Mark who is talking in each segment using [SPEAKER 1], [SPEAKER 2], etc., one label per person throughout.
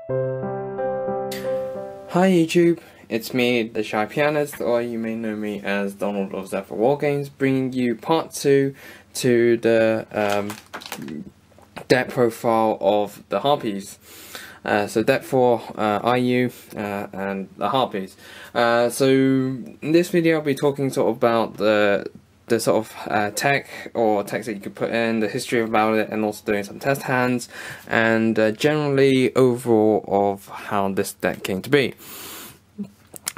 [SPEAKER 1] Hi YouTube, it's me, the Shy Pianist, or you may know me as Donald of Zephyr Wargames, bringing you part 2 to the deck profile of the Harpies. So deck 4, IU, and the Harpies. So in this video I'll be talking sort of about the sort of tech or text that you could put in, the history about it, and also doing some test hands, and generally overall of how this deck came to be.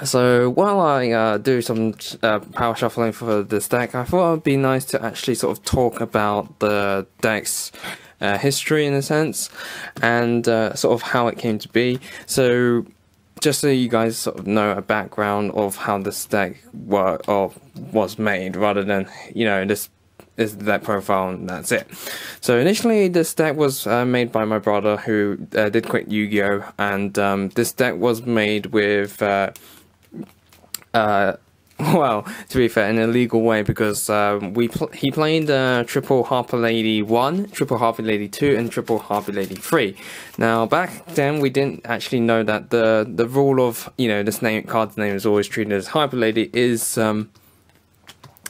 [SPEAKER 1] So while I do some power shuffling for this deck, I thought it would be nice to actually sort of talk about the deck's history in a sense, and sort of how it came to be. So just so you guys sort of know a background of how this deck was made, rather than, you know, this is the deck profile and that's it. So initially this deck was made by my brother, who did quit Yu-Gi-Oh! And this deck was made with well, to be fair, in a legal way, because he played Triple Harpie Lady 1, Triple Harpie Lady 2, and Triple Harpie Lady 3. Now, back then, we didn't actually know that the rule of, you know, this card's name is always treated as Harpie Lady is in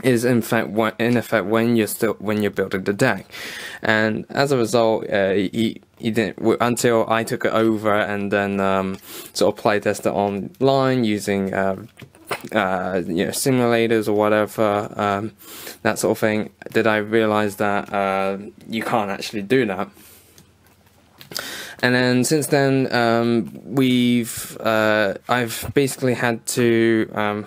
[SPEAKER 1] effect when you're building the deck, and as a result, he didn't, until I took it over and then sort of playtested online using you know, simulators or whatever, that sort of thing, did I realize that you can't actually do that. And then since then, I've basically had to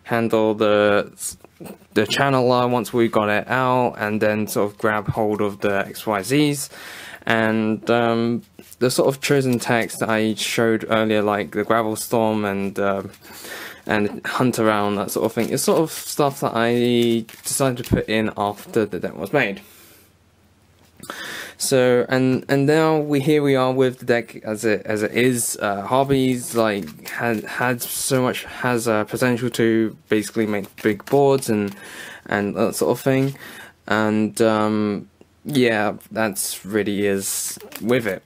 [SPEAKER 1] handle the channel once we got it out, and then sort of grab hold of the XYZs, and the sort of chosen text that I showed earlier, like the Gravel Storm and Hunt Around, that sort of thing, is sort of stuff that I decided to put in after the deck was made. So and now here we are with the deck as it is. Harpies like has potential to basically make big boards and that sort of thing, and yeah, that's really is with it.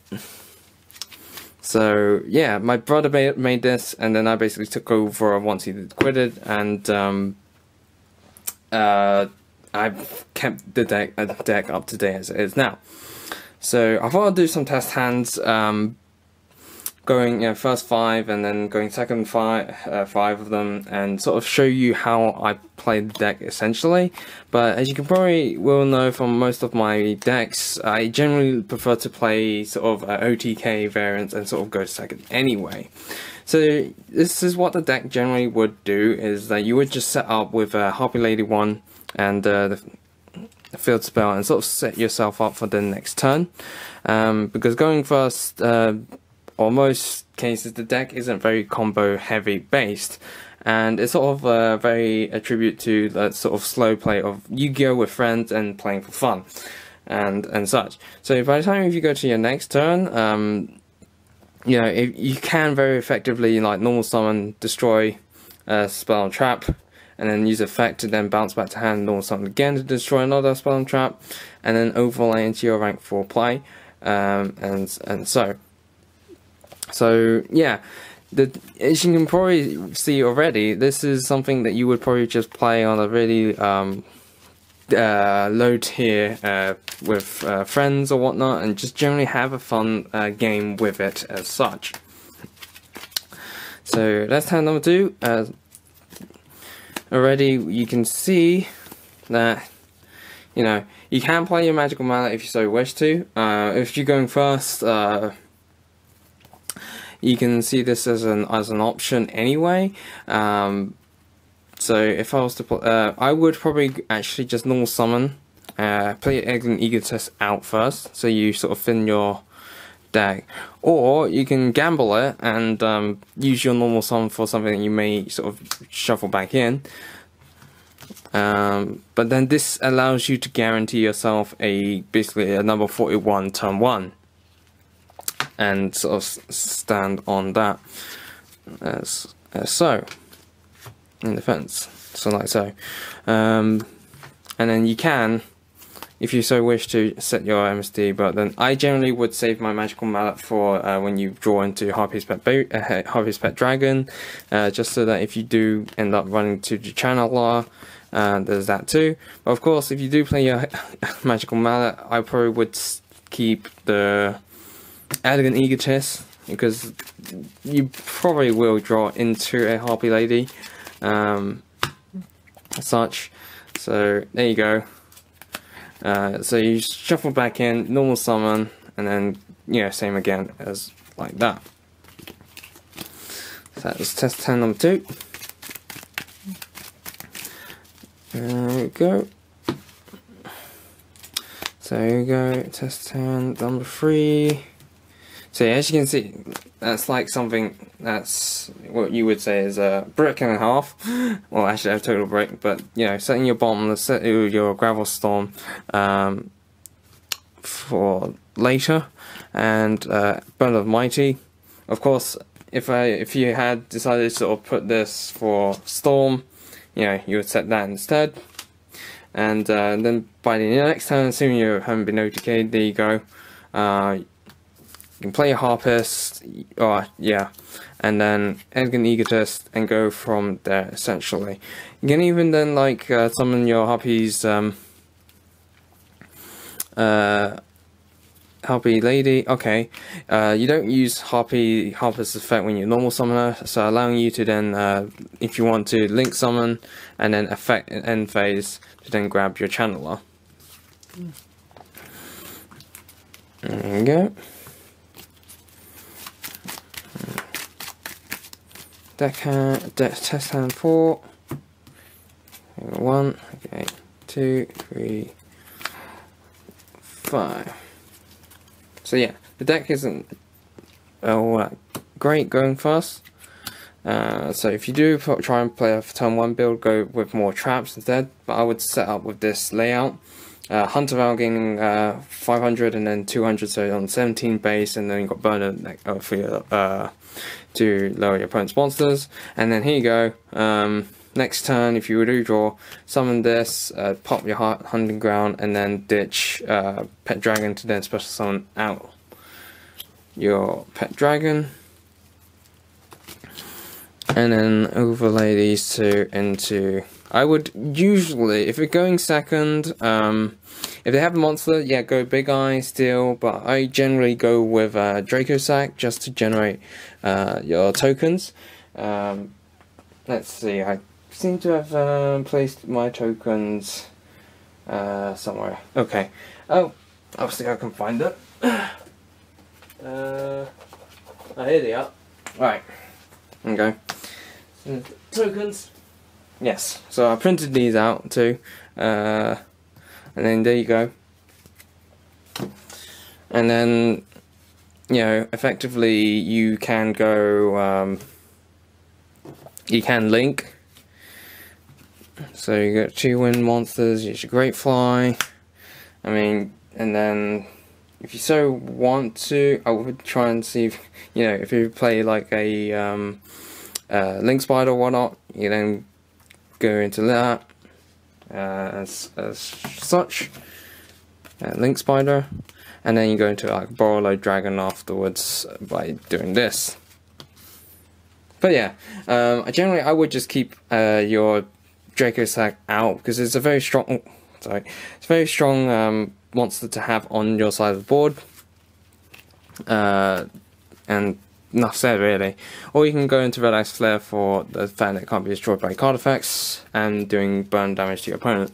[SPEAKER 1] So yeah, my brother made this, and then I basically took over once he quitted, and I've kept the deck up to date as it is now. So I thought I'd do some test hands, going, you know, first 5 and then going second 5 of them, and sort of show you how I play the deck essentially. But as you can probably will know from most of my decks, I generally prefer to play sort of OTK variants and sort of go second anyway. So this is what the deck generally would do, is that you would just set up with Harpie Lady 1 and the field spell, and sort of set yourself up for the next turn, because going first, or most cases, the deck isn't very combo heavy based, and it's sort of very a tribute to that sort of slow play of Yu-Gi-Oh! With friends and playing for fun and such. So by the time if you go to your next turn, you know, if you can very effectively, like, normal summon, destroy spell and trap, and then use effect to then bounce back to hand, normal summon again to destroy another spell and trap, and then overlay into your rank 4 play, and so. So yeah, as you can probably see already, this is something that you would probably just play on a really low tier with friends or whatnot, and just generally have a fun game with it as such. So that's hand number 2. Already you can see that, you know, you can play your magical mana if you so wish to. If you're going first, you can see this as an option anyway. So if I was to play, I would probably actually just normal summon, play your Egg and Egotist out first, so you sort of thin your deck, or you can gamble it and use your normal summon for something that you may sort of shuffle back in. But then this allows you to guarantee yourself basically a number 41 turn 1, and sort of stand on that as so in defense, so like so, and then you can if you so wish to set your MSD, but then I generally would save my magical mallet for when you draw into Harpie's Pet Dragon, just so that if you do end up running to the channel, there's that too. But of course, if you do play your magical mallet, I probably would keep the Elegant Egotist, because you probably will draw into a Harpie lady, such. So there you go. So you shuffle back in, normal summon, and then, you know, same again as like that. So that's test hand number 2. There we go. So here we go, test hand number 3. So yeah, as you can see, that's like something that's what you would say is a brick and a half. Well, actually a total brick, but you know, setting your bottom, set your gravel storm for later, and Burn of Mighty. Of course, if you had decided to sort of put this for storm, you know, you would set that instead. And then by the next turn, assuming you haven't been notified, there you go. You can play a Harpist, or yeah, and then Elegant Egotist, and go from there essentially. You can even then like summon your Harpie's Harpie lady. Okay, you don't use Harpist effect when you're normal summoner, so allowing you to then, if you want to link summon and then effect end phase, to then grab your channeler. There we go. Test hand 4. 1, okay, 2, 3, 5. So yeah, the deck isn't great going fast. So if you do try and play a turn 1 build, go with more traps instead. But I would set up with this layout. Hunter Val gaining 500 and then 200, so on 17 base, and then you've got Burner for your, to lower your opponent's monsters. And then here you go, next turn, if you do draw, summon this, pop your Hunting Ground, and then ditch Pet Dragon to then special summon out your Pet Dragon. And then overlay these two into... I would usually, if you're going second, if they have a monster, yeah, go Big Eye still, but I generally go with Draco Sack just to generate your tokens. Let's see, I seem to have placed my tokens somewhere. Okay. Oh, obviously I can find it. Oh, here they are. Right. Okay. So, tokens. Yes, so I printed these out too, and then there you go. And then, you know, effectively you can go, you can link. So you got 2 wind monsters, you your Great Fly. I mean, and then if you so want to, I would try and see if, you know, if you play like a Link Spider or whatnot, you then go into that as such, Link Spider, and then you go into like Borrowload Dragon afterwards by doing this. But yeah, generally I would just keep your Draco Sack out, because it's a very strong, it's a very strong monster to have on your side of the board, and enough said really. Or you can go into Red Ice Flare for the fact that it can't be destroyed by card effects and doing burn damage to your opponent.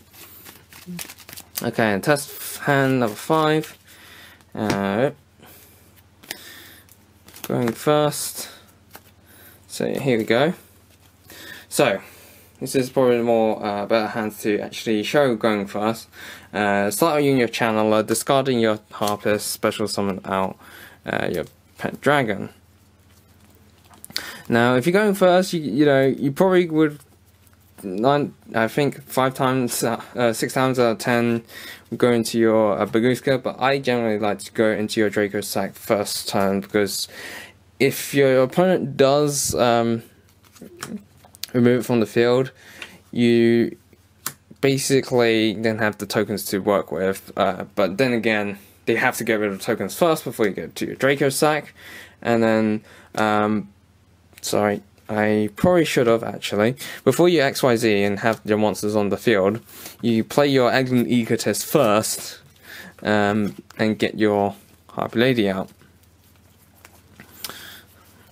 [SPEAKER 1] Okay, and test hand number 5. Going first. So here we go. So this is probably the more better hands to actually show going first. Start using your channeler, discarding your Harpist, special summon out your Pet Dragon. Now, if you're going first, you know, you probably would, I think 6 times out of 10 would go into your Baguska, but I generally like to go into your Draco Sack first turn, because if your opponent does remove it from the field, you basically then have the tokens to work with, but then again, they have to get rid of tokens first before you get to your Draco sack. And then, sorry, I probably should have actually. Before you XYZ and have your monsters on the field, you play your Egglin Egotist first, and get your Harpie Lady out.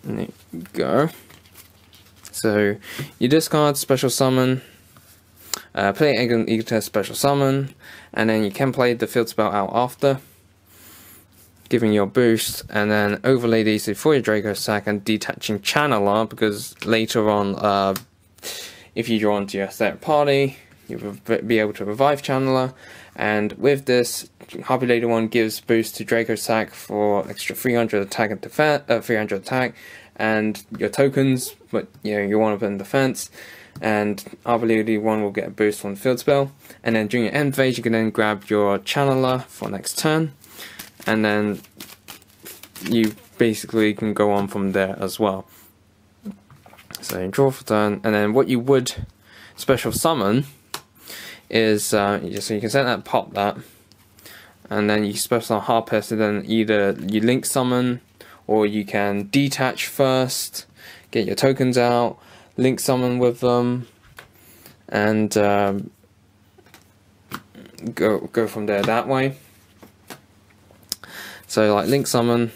[SPEAKER 1] There you go. So you discard special summon, play Egglin Egotist special summon, and then you can play the field spell out after, giving your boost, and then overlay these for your Draco sack and detaching Channeler, because later on, if you draw into your third party, you'll be able to revive Channeler. And with this, Harpie Lady 1 gives boost to Draco sack for extra 300 attack and defense, 300 attack, and your tokens, but you want to put in defense. And Harpie Lady 1 will get a boost from the field spell. And then during your end phase, you can then grab your Channeler for next turn. And then you basically can go on from there as well. So you draw for turn, and then what you would special summon is, so you can set that, pop that, and then you special summon Harpie, so then either you link summon, or you can detach first, get your tokens out, link summon with them, and go from there that way. So like link summon,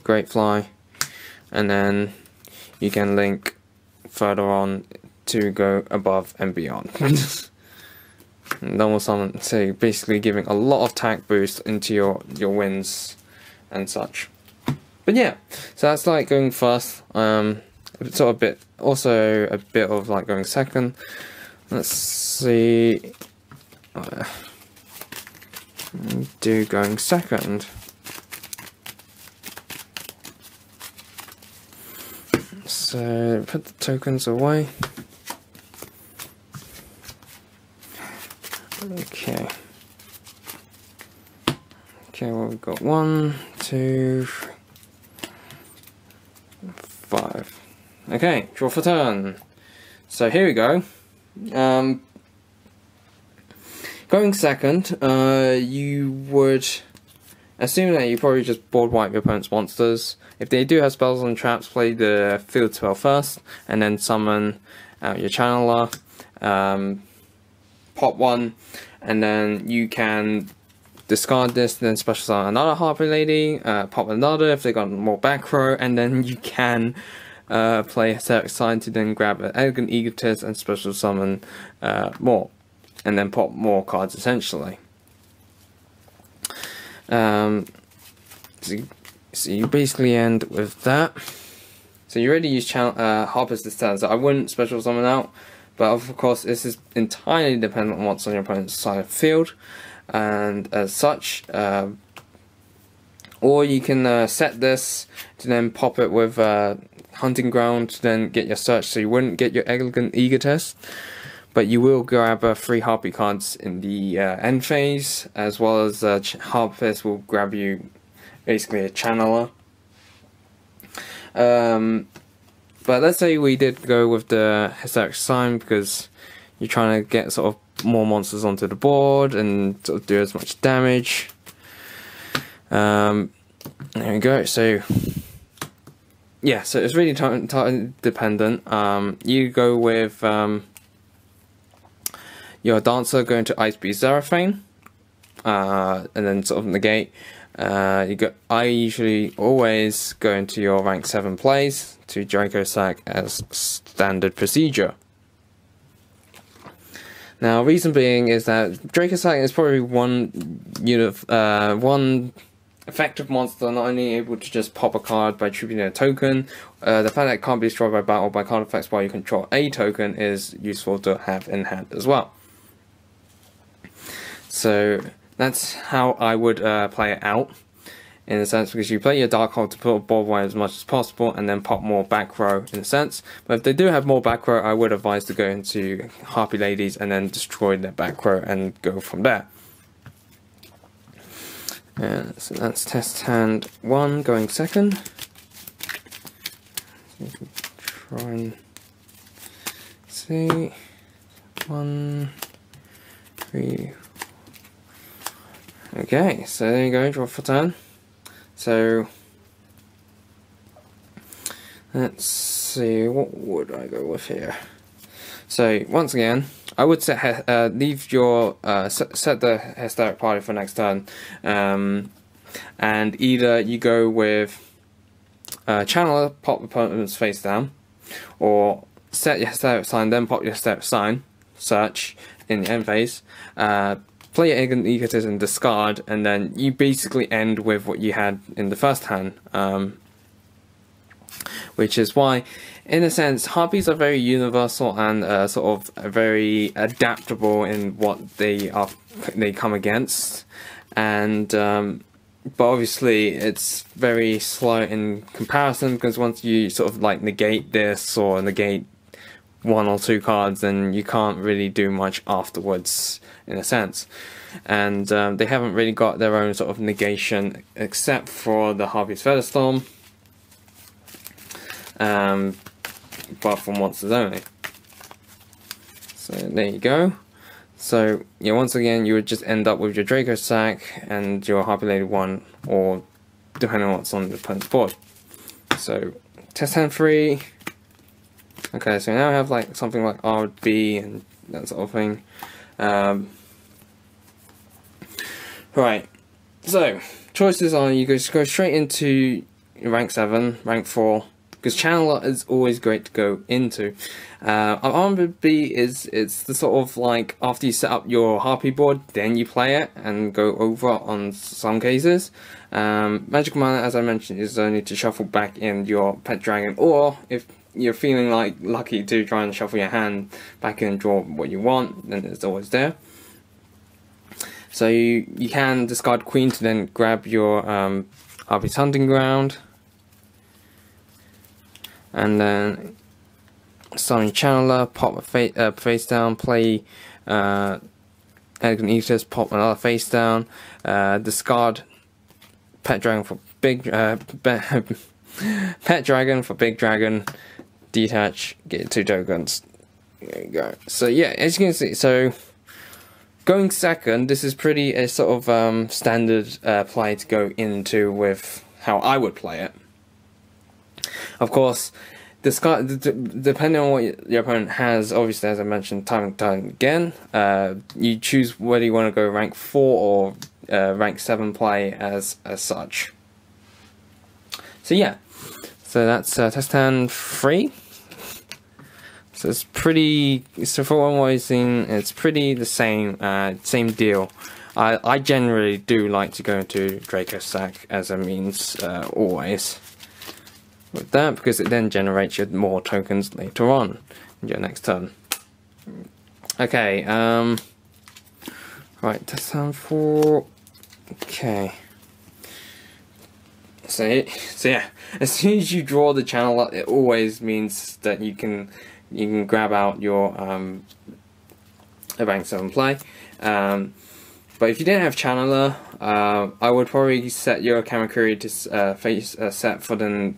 [SPEAKER 1] Great Fly, and then you can link further on to go above and beyond. Normal summon, so basically giving a lot of attack boost into your wins and such. But yeah, so that's like going first. Sort of a bit, also a bit of like going second. Let's see. Do going second. So put the tokens away. Okay. Okay, well we've got 1, 2, 5. Okay, draw for turn. So here we go. Going second, you would assume that you probably just board wipe your opponent's monsters. If they do have spells and traps, play the field spell first, and then summon out your Channeler, pop one, and then you can discard this, then special summon another Harpie Lady, pop another if they got more back row, and then you can play Hysteric Sign to then grab an Elegant Egotist and special summon more. And then pop more cards essentially. So you basically end with that. So you already use Harpie's this turn, so I wouldn't special summon out, but of course this is entirely dependent on what's on your opponent's side of the field, and as such, or you can set this to then pop it with Hunting Ground to then get your search, so you wouldn't get your Elegant Egotist. But you will grab 3 Harpie cards in the end phase, as well as Harpie will grab you basically a Channeler. But let's say we did go with the Hysteric Sign because you're trying to get sort of more monsters onto the board and sort of do as much damage. There we go. So yeah, so it's really time dependent. You go with your Dancer going to Ice Beast Zeraphane, and then sort of negate. I usually always go into your rank 7 plays to Draco sack as standard procedure. Now, reason being is that Draco sack is probably one effective monster not only able to just pop a card by tributing a token, the fact that it can't be destroyed by battle by card effects while you control a token is useful to have in hand as well. So that's how I would play it out, in a sense, because you play your Dark Hole to put a board wide as much as possible and then pop more back row in a sense. But if they do have more back row, I would advise to go into Harpie Ladies and then destroy their back row and go from there. So that's test hand 1 going second. So try and see. 1, 3. Okay, so there you go, draw for turn. So let's see, what would I go with here? So once again, I would set leave your set the Hysteric Party for next turn, and either you go with Channeler, pop opponent's face down, or set your Hysteric sign, then pop your Hysteric sign, search in the end phase, play your Arrogant Egotist and discard, and then you basically end with what you had in the first hand, which is why, in a sense, Harpies are very universal and sort of very adaptable in what they come against, and but obviously it's very slow in comparison, because once you sort of like negate this or negate 1 or 2 cards, then you can't really do much afterwards, in a sense. And they haven't really got their own sort of negation except for the Harpie's Featherstorm, but for monsters only. So there you go. So yeah, once again, you would just end up with your Draco Sack and your Harpie Lady 1, or depending on what's on the opponent's board. So test hand 3. Okay, so now I have like something like RB and that sort of thing. Right, so choices are you go straight into rank 7, rank 4, because Channeler is always great to go into. RB it's the sort of like after you set up your Harpie board, then you play it and go over on some cases. Magical Mana, as I mentioned, is only to shuffle back in your pet dragon, or if you're feeling like lucky to try and shuffle your hand back in and draw what you want, then it's always there. So you can discard Queen to then grab your Harpie's Hunting Ground, and then summon Channeler, pop a face down, play Arrogant Egotist, pop another face down, discard Pet Dragon for Big Pet Dragon for Big Dragon, detach, get 2 tokens. There you go. So yeah, as you can see, so going second, this is pretty a sort of standard play to go into with how I would play it. Of course, depending on what your opponent has, obviously, as I mentioned time and time again, you choose whether you want to go rank 4 or rank 7 play as such. So yeah, so that's test hand 3. So it's pretty, so for one way thing, it's pretty the same deal. I generally do like to go into Draco Sack as a means always with that, because it then generates you more tokens later on in your next turn. Okay, right, test hand 4. Okay. So yeah, as soon as you draw the Channeler, it always means that you can grab out your rank 7 play. But if you didn't have Channeler, I would probably set your Kamakuri to face set for then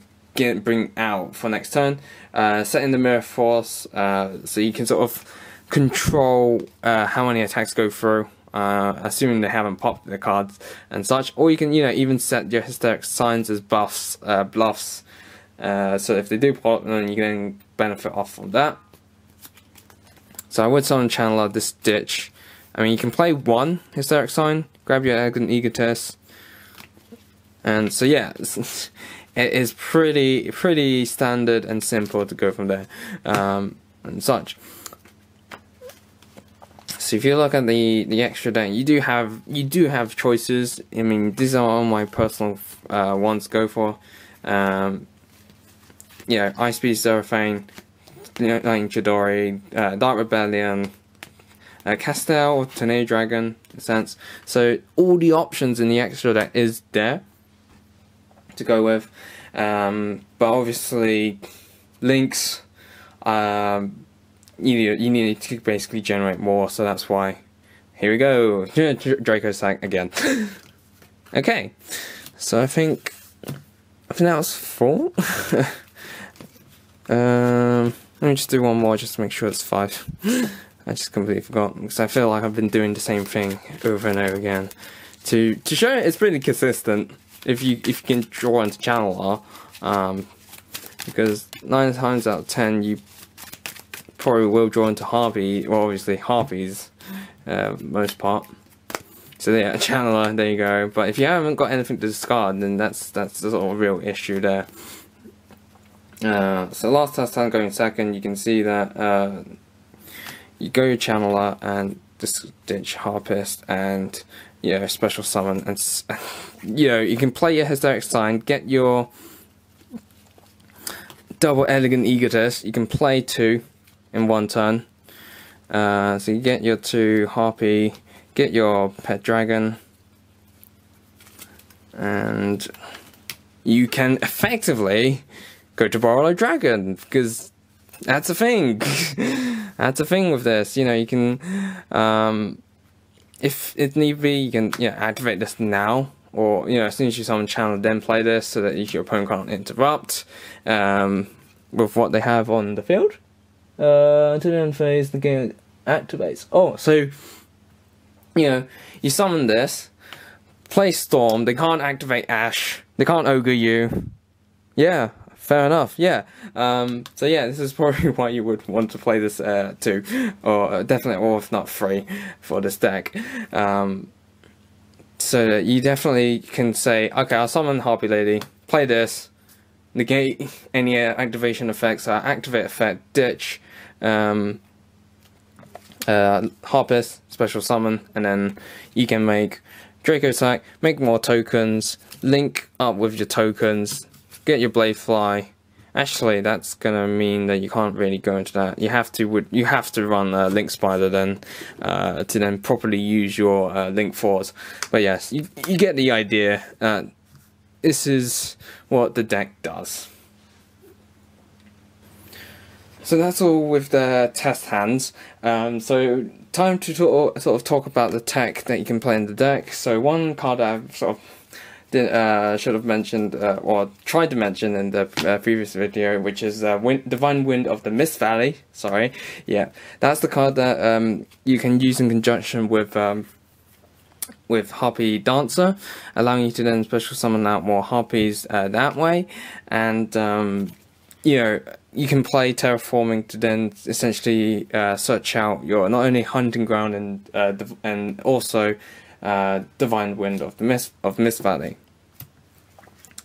[SPEAKER 1] bring out for next turn. Set in the Mirror Force, so you can sort of control how many attacks go through, assuming they haven't popped the cards and such. Or you can, even set your Hysteric Signs as bluffs. So if they do pop, then you can benefit off from that. So I would summon Channeler this ditch. I mean, you can play 1 Hysteric Sign, grab your Arrogant Egotist, and so yeah, it is pretty standard and simple to go from there, and such. So if you look at the extra deck, you do have choices. I mean, these are all my personal ones to go for. Ice Beast, Zeraphane, Lightning Chidori, Dark Rebellion, Castel, Tornado Dragon, in a sense. So all the options in the extra deck is there to go with, but obviously links, you need to basically generate more, so that's why here we go, Draco Sack again. Okay, so I think that was 4. Let me just do one more just to make sure it's 5. I just completely forgot, because I feel like I've been doing the same thing over and over again. To show it's pretty consistent if you can draw into channel art, because 9 times out of 10 you probably will draw into Harpie. Well, obviously Harpies, most part. So yeah, channeler, there you go. But if you haven't got anything to discard, then that's the sort of real issue there. So last test hand going second, you can see that you go your channeler and just ditch Harpist and special summon, and you can play your Hysteric Sign, get your double Elegant Egotist. You can play 2 in 1 turn. So you get your 2 Harpie, get your Pet Dragon, and you can effectively go to Borrow a Dragon, because that's a thing. That's a thing with this. You can, if it need be, you can activate this now, or as soon as you summon channel, then play this so that your opponent can't interrupt with what they have on the field. Until the end phase, the game activates. Oh, so you summon this, play Storm. They can't activate Ash. They can't ogre you. Yeah. Fair enough, yeah. So yeah, this is probably why you would want to play this too, or definitely, or if not free, for this deck. So that you definitely can say, okay, I'll summon Harpie Lady, play this, negate any activation effects, activate effect, ditch, Harpist, special summon, and then you can make Draco Sack, make more tokens, link up with your tokens, get your Blade Fly. Actually, that's gonna mean that you can't really go into that. You have to run Link Spider then to then properly use your Link Force. But yes, you get the idea. This is what the deck does. So that's all with the test hands. So time to sort of talk about the tech that you can play in the deck. So one card I've sort of should have mentioned, or tried to mention in the previous video, which is Divine Wind of the Mist Valley. Sorry, yeah, that's the card that you can use in conjunction with Harpie Dancer, allowing you to then special summon out more Harpies that way, and you can play Terraforming to then essentially search out your not only hunting ground and also Divine Wind of the Mist Valley.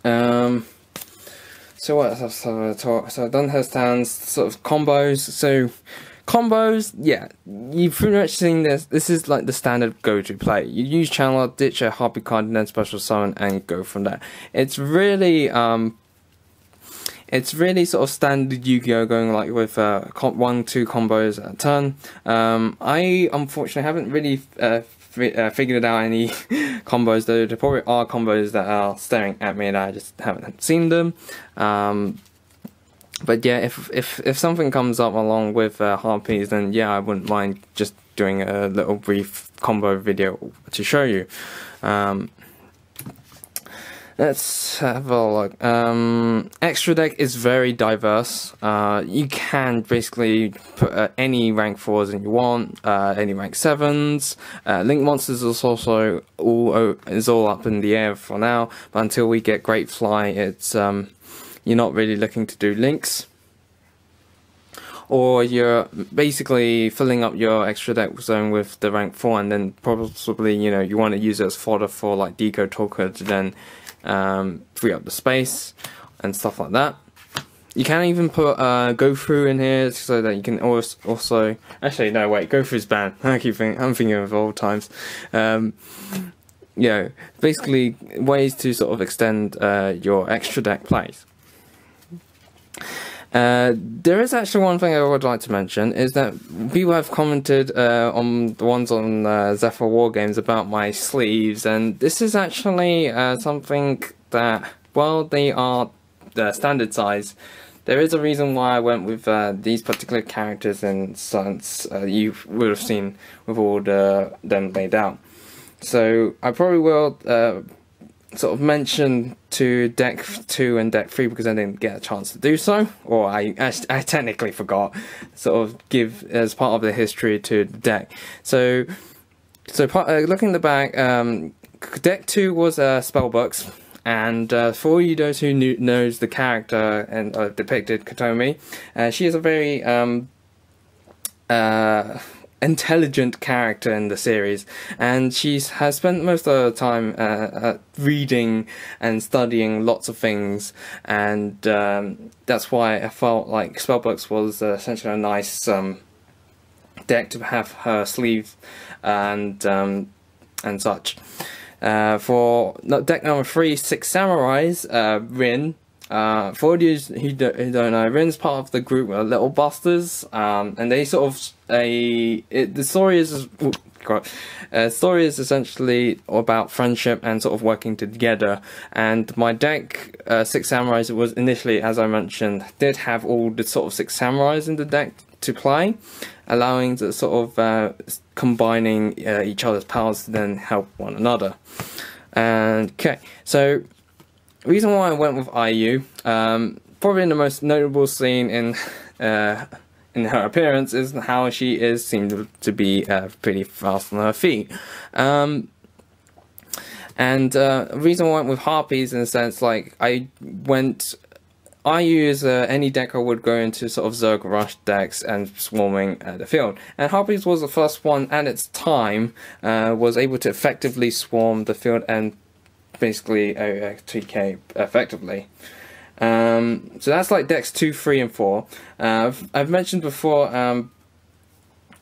[SPEAKER 1] So what else have I talked? So I've done her stands, sort of combos. So combos, yeah, you've pretty much seen this. This is like the standard go-to play. You use Channeler, ditch a Harpie card, and then special summon, and go from there. It's really sort of standard Yu-Gi-Oh, going like with 1-2 combos at a turn. I unfortunately haven't really figured out any combos, though there probably are combos that are staring at me and I just haven't seen them. But yeah, if something comes up along with Harpies, then yeah, I wouldn't mind just doing a little brief combo video to show you. Let's have a look. Extra deck is very diverse. You can basically put any rank 4s in you want, any rank 7s. Link Monsters is also all up in the air for now, but until we get Great Fly, it's you're not really looking to do links. Or you're basically filling up your extra deck zone with the rank 4, and then possibly you want to use it as fodder for like Deco Talker to then free up the space and stuff like that. You can even put Go Through in here so that you can also actually no wait, Go Through's banned. I'm thinking of old times. Basically ways to sort of extend your extra deck plays. There is actually one thing I would like to mention, is that people have commented on the ones on Zephyr War Games about my sleeves, and this is actually something that, while they are the standard size, there is a reason why I went with these particular characters in sense you would have seen with all them laid out. So I probably will sort of mention to deck 2 and deck 3 because I didn't get a chance to do so, or I technically forgot, sort of give as part of the history to the deck. So looking at the back, deck 2 was Spellbooks, and for all you those who knows the character and depicted Kotomi, she is a very intelligent character in the series, and she has spent most of the time reading and studying lots of things, and that's why I felt like Spellbooks was essentially a nice deck to have her sleeve and such. For deck number 3, Six Samurais, Rin. For those who don't know, Rin's part of the group Little Busters, and they sort of the story is essentially about friendship and sort of working together. And my deck, Six Samurais, was initially, as I mentioned, did have all the sort of Six Samurais in the deck to play, allowing the sort of combining each other's powers to then help one another. And okay, so the reason why I went with IU, probably the most notable scene in her appearance is how she seemed to be pretty fast on her feet. And the reason I went with Harpies in a sense, like IU is any deck I would go into sort of Zerg Rush decks and swarming the field. And Harpies was the first one at its time, was able to effectively swarm the field and basically TK effectively. So that's like decks 2, 3, and 4. I've mentioned before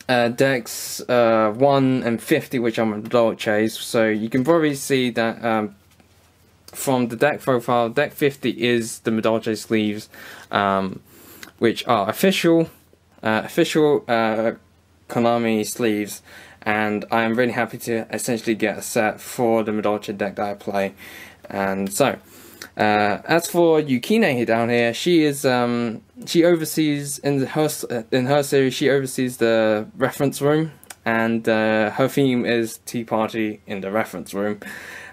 [SPEAKER 1] decks 1 and 50, which I'm Dolces, so you can probably see that from the deck profile, deck 50 is the Medalce sleeves, which are official Konami sleeves, and I am really happy to essentially get a set for the Medalce deck that I play. And so, as for Yukine down here, she is she oversees in her series. She oversees the reference room, and her theme is Tea Party in the Reference Room,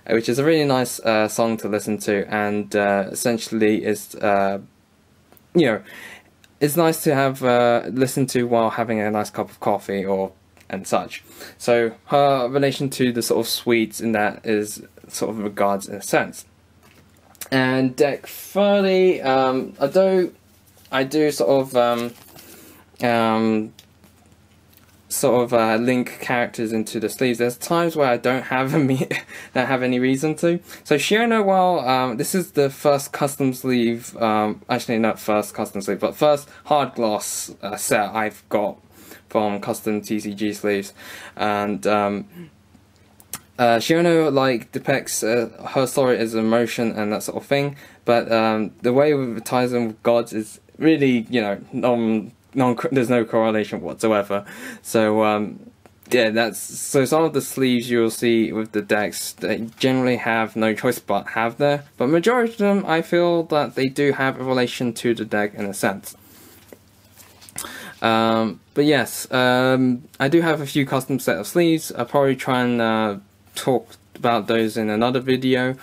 [SPEAKER 1] which is a really nice song to listen to, and essentially is it's nice to have listen to while having a nice cup of coffee and such. So her relation to the sort of sweets in that is sort of regards in a sense. And deck 30, I do sort of link characters into the sleeves. There's times where I don't have any reason to. So Shiono, well, this is the first custom sleeve, actually not first custom sleeve, but first hard gloss set I've got from custom TCG sleeves. And Shiono like depicts her story as emotion and that sort of thing, but the way it ties in with gods is really, there's no correlation whatsoever. So yeah, so some of the sleeves you'll see with the decks, they generally have no choice but have there, but majority of them I feel that they do have a relation to the deck in a sense. But yes, I do have a few custom set of sleeves. I'll probably try and talk about those in another video,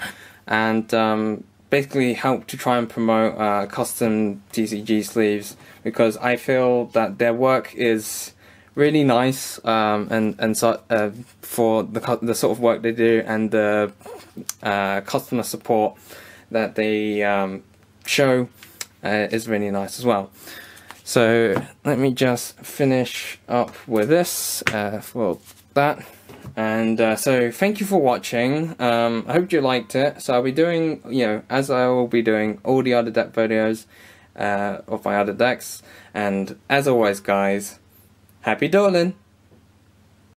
[SPEAKER 1] and basically help to try and promote custom TCG sleeves, because I feel that their work is really nice, and so for the sort of work they do and the customer support that they show is really nice as well. So let me just finish up with this for that. And so thank you for watching. I hope you liked it. So I'll be doing, as I will be doing all the other deck videos of my other decks. And as always, guys, happy dueling!